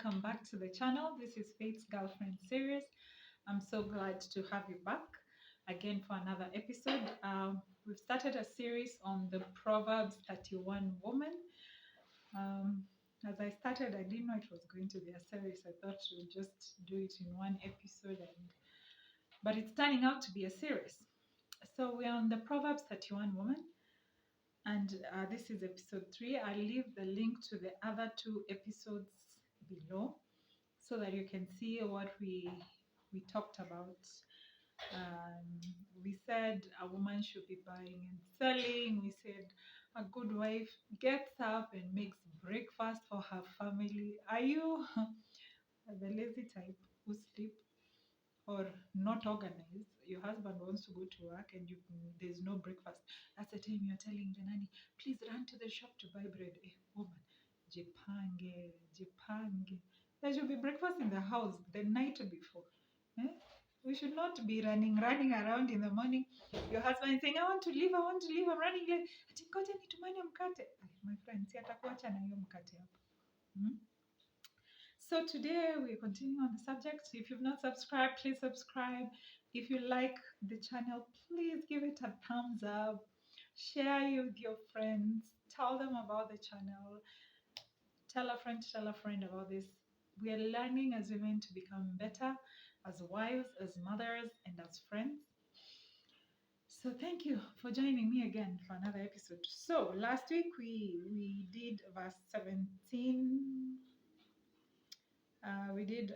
welcome back to the channel. This is Faith's Girlfriend series. I'm so glad to have you back again for another episode. We've started a series on the Proverbs 31 woman. As I started, I didn't know it was going to be a series. I thought we'd just do it in one episode, but it's turning out to be a series. So we're on the Proverbs 31 woman. And this is episode 3. I'll leave the link to the other 2 episodes below so that you can see what we talked about. We said a woman should be buying and selling. We said a good wife gets up and makes breakfast for her family. Are you the lazy type who sleep or not organized? Your husband wants to go to work and there's no breakfast. That's the time you're telling the nanny, please run to the shop to buy bread. Woman, jipange. There should be breakfast in the house the night before. We should not be running around in the morning. Your husband is saying, I want to leave, I'm running late. Ati ngoja nitumane mkate. My friend, si atakuacha na hiyo mkate hapo. So today we're continuing on the subject. If you've not subscribed, please subscribe. If you like the channel, please give it a thumbs up. Share it with your friends. Tell them about the channel. Tell a friend about this. We are learning as women to become better as wives, as mothers, and as friends. So thank you for joining me again for another episode. So last week we did verse 17. We did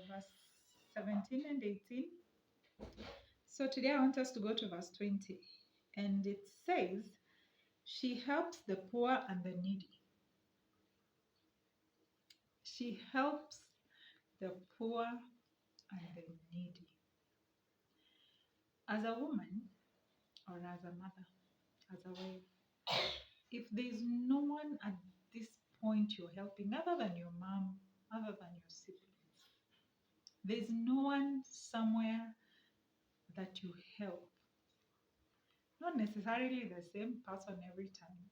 verse 17 and 18. So today I want us to go to verse 20. And it says, she helps the poor and the needy. She helps the poor and the needy. As a woman, or as a mother, as a wife, if there's no one at this point you're helping, other than your mom, other than your siblings, there's no one somewhere that you help. Not necessarily the same person every time,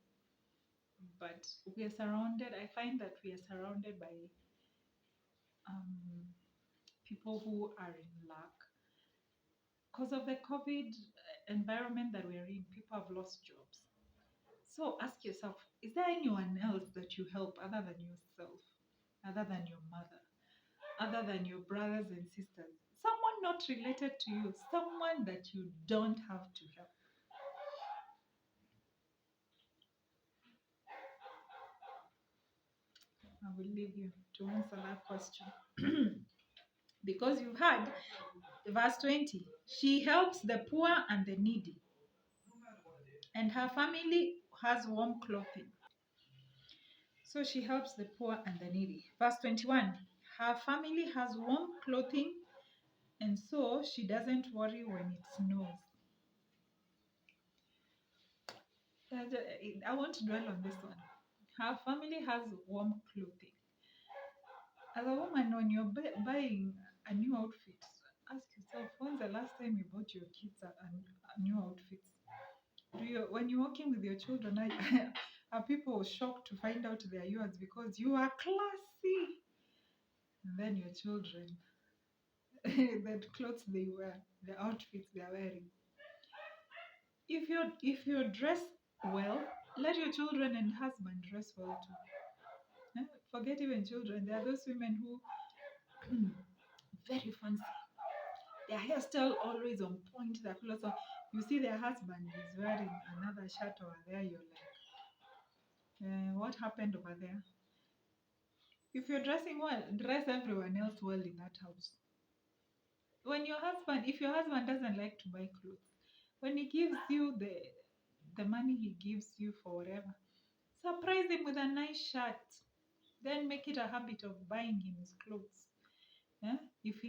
but we are surrounded. I find that we are surrounded by people who are in lack. Because of the COVID environment that we're in, people have lost jobs. So ask yourself, is there anyone else that you help other than yourself, other than your mother, other than your brothers and sisters? Someone not related to you, someone that you don't have to help. I will leave you to answer that question. Because you've heard verse 20. She helps the poor and the needy, and her family has warm clothing. So she helps the poor and the needy. Verse 21. Her family has warm clothing, and so she doesn't worry when it snows. I want to dwell on this one. Her family has warm clothing. As a woman, when you're buying a new outfit, ask yourself, when's the last time you bought your kids a new outfit? When you're walking with your children, are people shocked to find out they're yours because you are classy? And then your children, the clothes they wear, the outfits they're wearing. If you dress well, let your children and husband dress well too. Forget even children. There are those women who very fancy. Their hairstyle always on point. Their clothes on. You see their husband is wearing another shirt over there. You're like, what happened over there? If you're dressing well, dress everyone else well in that house. If your husband doesn't like to buy clothes, when he gives you the money he gives you for whatever, surprise him with a nice shirt. Then make it a habit of buying him his clothes. If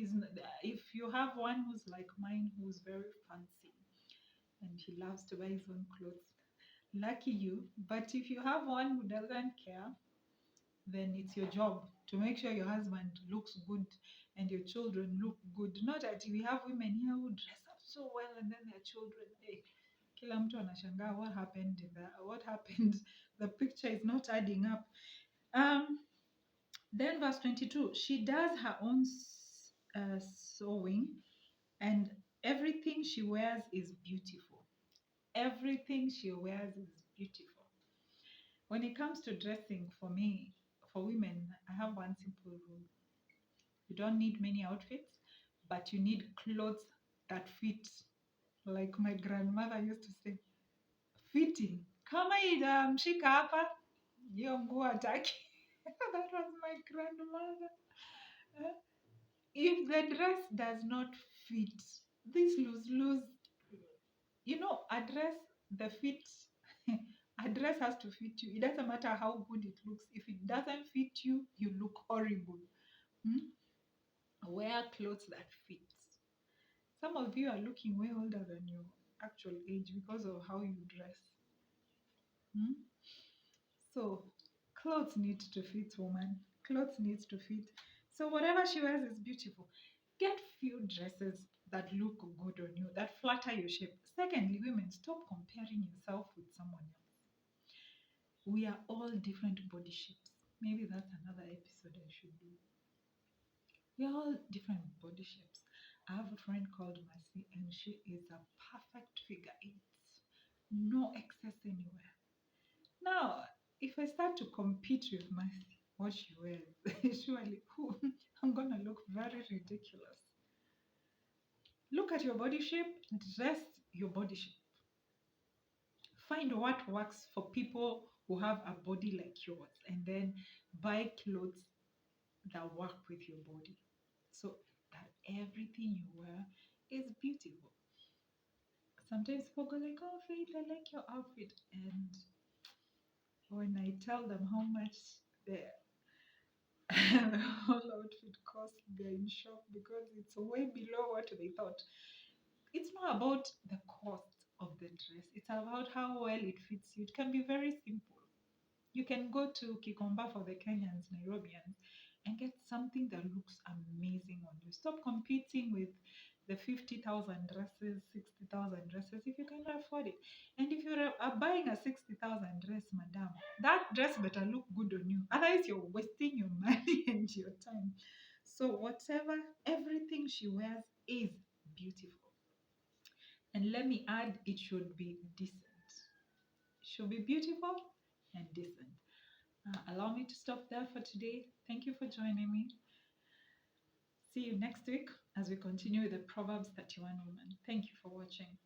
you have one who's like mine, who's very fancy and he loves to buy his own clothes, lucky you. But if you have one who doesn't care, then it's your job to make sure your husband looks good and your children look good. Not that we have women here who dress up so well and then their children, kila mtu anashangaa what happened. The picture is not adding up. Then verse 22, she does her own sewing, and everything she wears is beautiful. Everything she wears is beautiful. When it comes to dressing, for me, for women, I have one simple rule. You don't need many outfits, but you need clothes that fit. Like my grandmother used to say, fitting. Kama itamshika hapa, hiyo nguo hataki. That was my grandmother. Eh? If the dress does not fit, this loose, a dress, the fit, a dress has to fit you. It doesn't matter how good it looks. If it doesn't fit you, you look horrible. Hmm? Wear clothes that fit. Some of you are looking way older than your actual age because of how you dress. Hmm? So, clothes need to fit, woman. Clothes needs to fit. So, whatever she wears is beautiful. Get few dresses that look good on you, that flatter your shape. Secondly, women, stop comparing yourself with someone else. We are all different body shapes. Maybe that's another episode I should do. We are all different body shapes. I have a friend called Mercy, and she is a perfect figure eight. No excess anywhere. Now, if I start to compete with Mercy, what she wears, surely I'm gonna look very ridiculous. Look at your body shape, dress your body shape. Find what works for people who have a body like yours, and then buy clothes that work with your body so that everything you wear is beautiful. Sometimes people go like, oh Faith, I like your outfit, and when I tell them how much the the whole outfit costs, they're in shock because it's way below what they thought. It's not about the cost of the dress, it's about how well it fits you. It can be very simple. You can go to Kikomba for the Kenyans, Nairobians, and get something that looks amazing on you. Stop competing with the 50,000 dresses, 60,000 dresses if you can afford it. And if you're buying a 60,000 dress, madam, that dress better look good on you. Otherwise, you're wasting your money and your time. So, whatever, everything she wears is beautiful. And let me add, it should be decent. It should be beautiful and decent. Allow me to stop there for today. Thank you for joining me. See you next week as we continue with the Proverbs 31 woman. Thank you for watching.